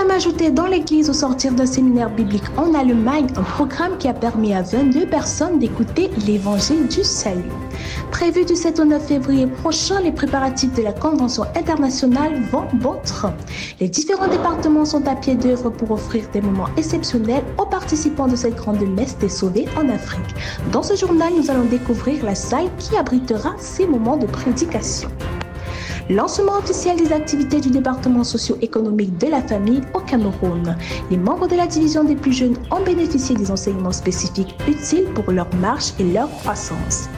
même ajouté dans l'église au sortir d'un séminaire biblique en Allemagne, un programme qui a permis à 22 personnes d'écouter l'évangile du salut. Prévu du 7 au 9 février prochain, les préparatifs de la Convention internationale vont bon train. Les différents départements sont à pied d'œuvre pour offrir des moments exceptionnels aux participants de cette grande messe des sauvés en Afrique. Dans ce journal, nous allons découvrir la salle qui abritera ces moments de prédication. Lancement officiel des activités du département socio-économique de la famille au Cameroun. Les membres de la division des plus jeunes ont bénéficié des enseignements spécifiques utiles pour leur marche et leur croissance.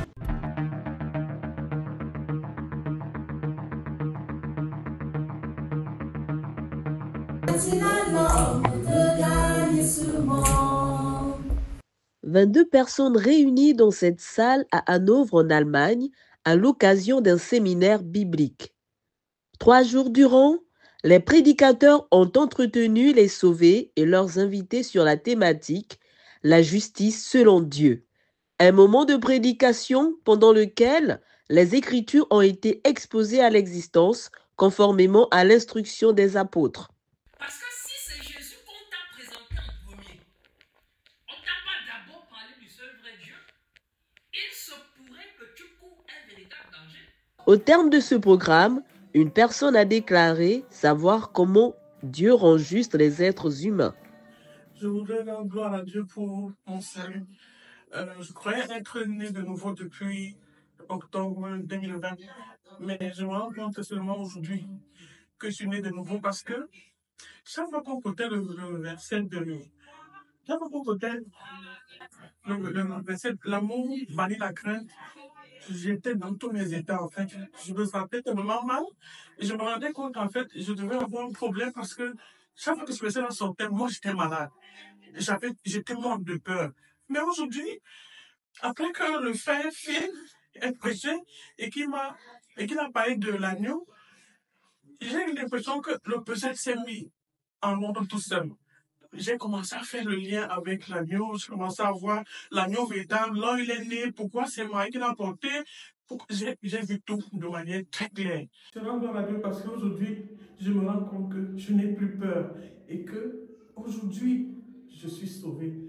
« 22 personnes réunies dans cette salle à Hanovre en Allemagne à l'occasion d'un séminaire biblique. 3 jours durant, les prédicateurs ont entretenu les sauvés et leurs invités sur la thématique « La justice selon Dieu ». Un moment de prédication pendant lequel les Écritures ont été exposées à l'existence conformément à l'instruction des apôtres. Parce que si c'est Jésus qu'on t'a présenté en premier, on ne t'a pas d'abord parlé du seul vrai Dieu, il se pourrait que tu cours un véritable danger. Au terme de ce programme, une personne a déclaré savoir comment Dieu rend juste les êtres humains. Je voudrais rendre gloire à Dieu pour mon salut. Je croyais être né de nouveau depuis octobre 2020, mais je me rends compte seulement aujourd'hui que je suis né de nouveau parce que chaque fois qu'on côtoie le verset de lui, chaque fois qu'on côtoie le verset, l'amour bannit la crainte. J'étais dans tous mes états, en fait. Je me sentais tellement mal. Et je me rendais compte qu'en fait, je devais avoir un problème parce que chaque fois que ce verset sortait, moi, j'étais malade. J'étais mort de peur. Mais aujourd'hui, après que le frère Phil est prêché et qu'il a parlé de l'agneau, j'ai eu l'impression que le pesant s'est mis en ordre tout seul. J'ai commencé à faire le lien avec l'agneau, j'ai commencé à voir l'agneau véritable, là il est né, pourquoi c'est moi qui l'a porté. J'ai vu tout de manière très claire. Je rends gloire à Dieu parce qu'aujourd'hui, je me rends compte que je n'ai plus peur et que aujourd'hui, je suis sauvé.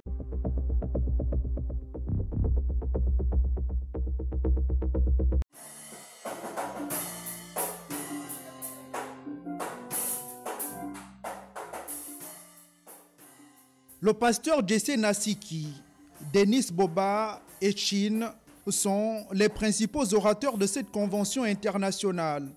Le pasteur Jesse Nasiki, Denis Boba et Chin sont les principaux orateurs de cette convention internationale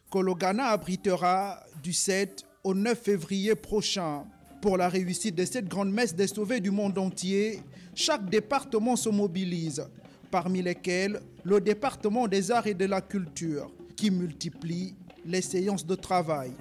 que le Ghana abritera du 7 au 9 février prochain. Pour la réussite de cette grande messe des sauvés du monde entier, chaque département se mobilise, parmi lesquels le département des arts et de la culture, qui multiplie les séances de travail.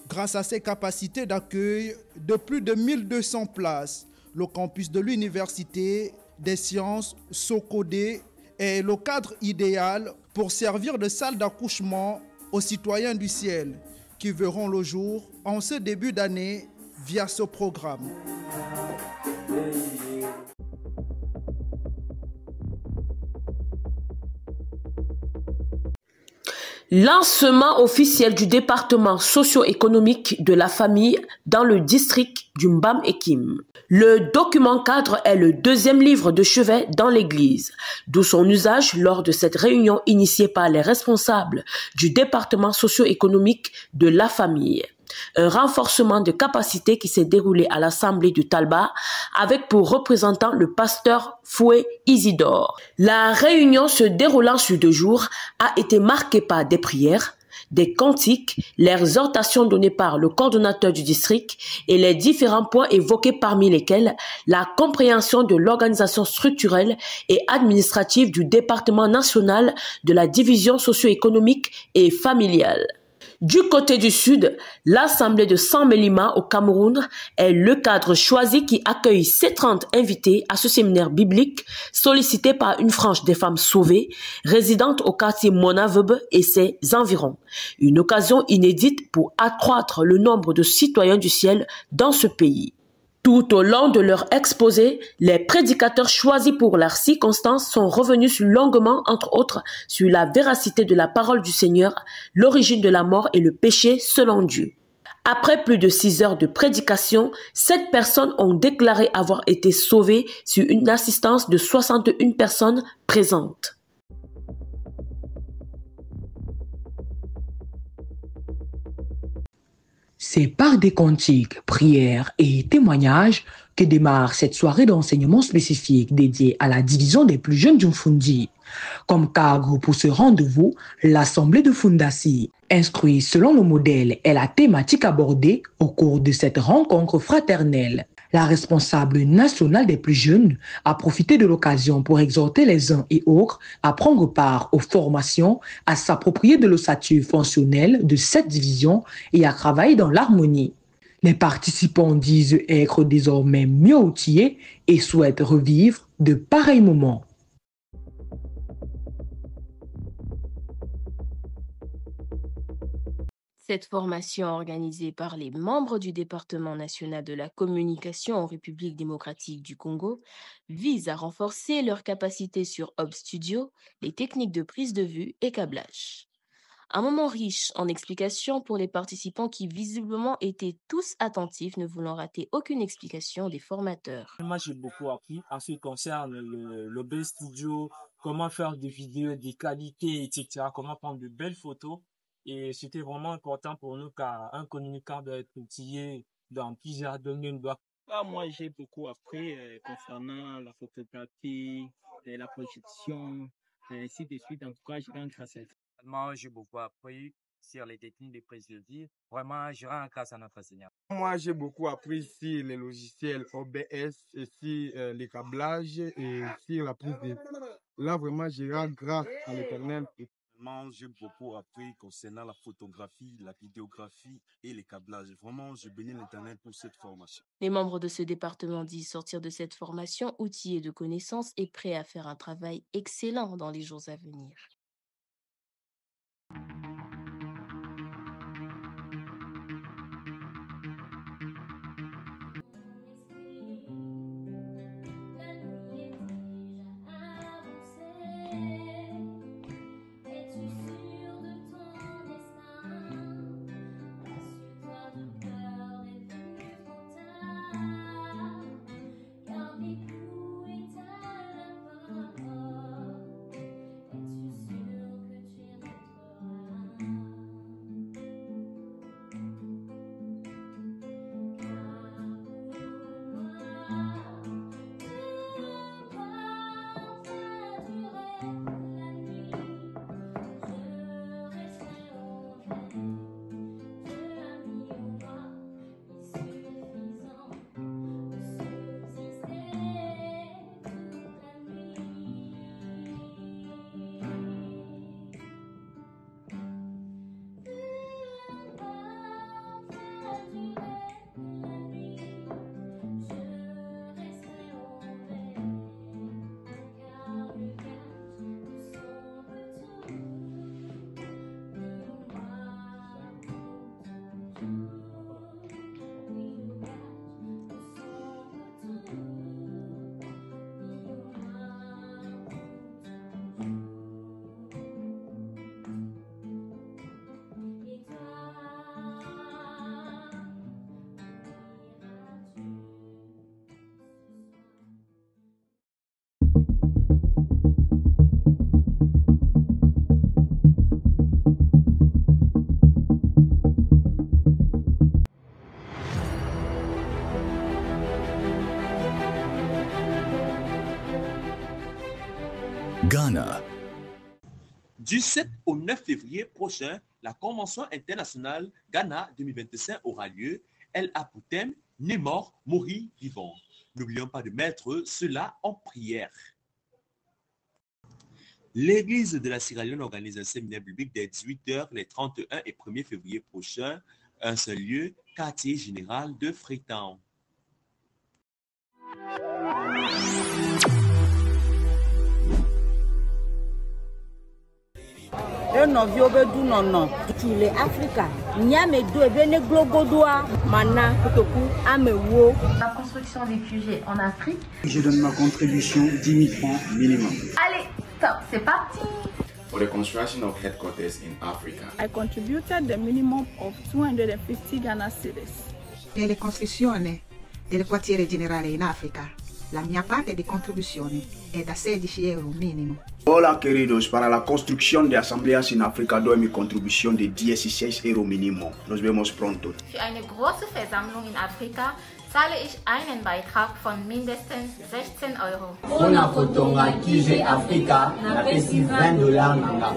Grâce à ses capacités d'accueil de plus de 1200 places, le campus de l'Université des sciences Sokodé est le cadre idéal pour servir de salle d'accouchement aux citoyens du ciel qui verront le jour en ce début d'année via ce programme. Lancement officiel du département socio-économique de la famille dans le district du Mbam-Ekim. Le document cadre est le deuxième livre de chevet dans l'Église, d'où son usage lors de cette réunion initiée par les responsables du département socio-économique de la famille. Un renforcement de capacité qui s'est déroulé à l'Assemblée du Talba avec pour représentant le pasteur Foué Isidore. La réunion se déroulant sur 2 jours a été marquée par des prières, des cantiques, les exhortations données par le coordonnateur du district et les différents points évoqués parmi lesquels la compréhension de l'organisation structurelle et administrative du département national de la division socio-économique et familiale. Du côté du Sud, l'Assemblée de San Melima au Cameroun est le cadre choisi qui accueille ses 30 invités à ce séminaire biblique sollicité par une frange des femmes sauvées résidentes au quartier Monavebe et ses environs. Une occasion inédite pour accroître le nombre de citoyens du ciel dans ce pays. Tout au long de leur exposé, les prédicateurs choisis pour leurs circonstances sont revenus longuement, entre autres, sur la véracité de la parole du Seigneur, l'origine de la mort et le péché selon Dieu. Après plus de 6 heures de prédication, 7 personnes ont déclaré avoir été sauvées sur une assistance de 61 personnes présentes. C'est par des cantiques, prières et témoignages que démarre cette soirée d'enseignement spécifique dédiée à la division des plus jeunes du Mfundi. Comme cadre pour ce rendez-vous, l'Assemblée de Fundasi, instruit selon le modèle et la thématique abordée au cours de cette rencontre fraternelle. La responsable nationale des plus jeunes a profité de l'occasion pour exhorter les uns et autres à prendre part aux formations, à s'approprier de l'ossature fonctionnelle de cette division et à travailler dans l'harmonie. Les participants disent être désormais mieux outillés et souhaitent revivre de pareils moments. Cette formation organisée par les membres du département national de la communication en République démocratique du Congo vise à renforcer leurs capacités sur Hub Studio, les techniques de prise de vue et câblage. Un moment riche en explications pour les participants qui visiblement étaient tous attentifs, ne voulant rater aucune explication des formateurs. Moi, j'ai beaucoup appris en ce qui concerne le Hub Studio, comment faire des vidéos, des qualités, etc., comment prendre de belles photos. Et c'était vraiment important pour nous car un communicant doit être outillé dans plusieurs domaines. Moi, j'ai beaucoup appris concernant la photographie, la projection, ainsi de suite. En tout cas, je rends grâce à ça. Moi, j'ai beaucoup appris sur les techniques de prise de vue. Vraiment, je rends grâce à notre Seigneur. Moi, j'ai beaucoup appris sur les logiciels OBS et sur les câblages et sur la prise de vue. Là, vraiment, je rends grâce à l'Éternel. J'ai beaucoup appris concernant la photographie, la vidéographie et les câblages. Vraiment, je bénis l'Éternel pour cette formation. Les membres de ce département disent sortir de cette formation outillés de connaissances et prêts à faire un travail excellent dans les jours à venir. Ghana. Du 7 au 9 février prochain, la Convention internationale Ghana 2025 aura lieu. Elle a pour thème « Né mort, mourir vivant ». N'oublions pas de mettre cela en prière. L'Église de la Sierra Leone organise un séminaire biblique dès 18h les 31 et 1er février prochains. Un seul lieu, quartier général de Freetown. La construction des QG en Afrique. Je donne ma contribution 10 000 francs minimum. Allez, top, c'est parti. For the construction of headquarters in Africa, I contributed the minimum of 250 Ghana cedis. Per le costruzioni del quartiere generale in Africa, la mia parte di contribuzione è da 16 euro minimo. Hola queridos, para la construcción de asambleas en África doy mi contribución de 16 euro mínimo. Nos vemos pronto. Für eine große Versammlung in Afrika zahle ich einen Beitrag von mindestens 16 Euro. Una fotonga QG Africa na pesi $20 nanga.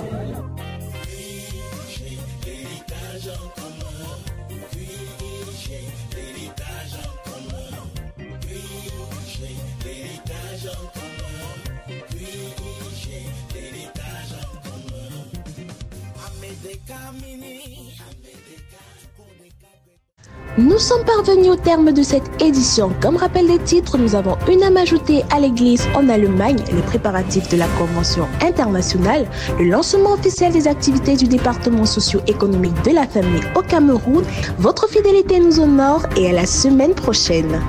Nous sommes parvenus au terme de cette édition. Comme rappel des titres, nous avons une âme ajoutée à l'église en Allemagne, les préparatifs de la Convention internationale, le lancement officiel des activités du département socio-économique de la famille au Cameroun. Votre fidélité nous honore et à la semaine prochaine.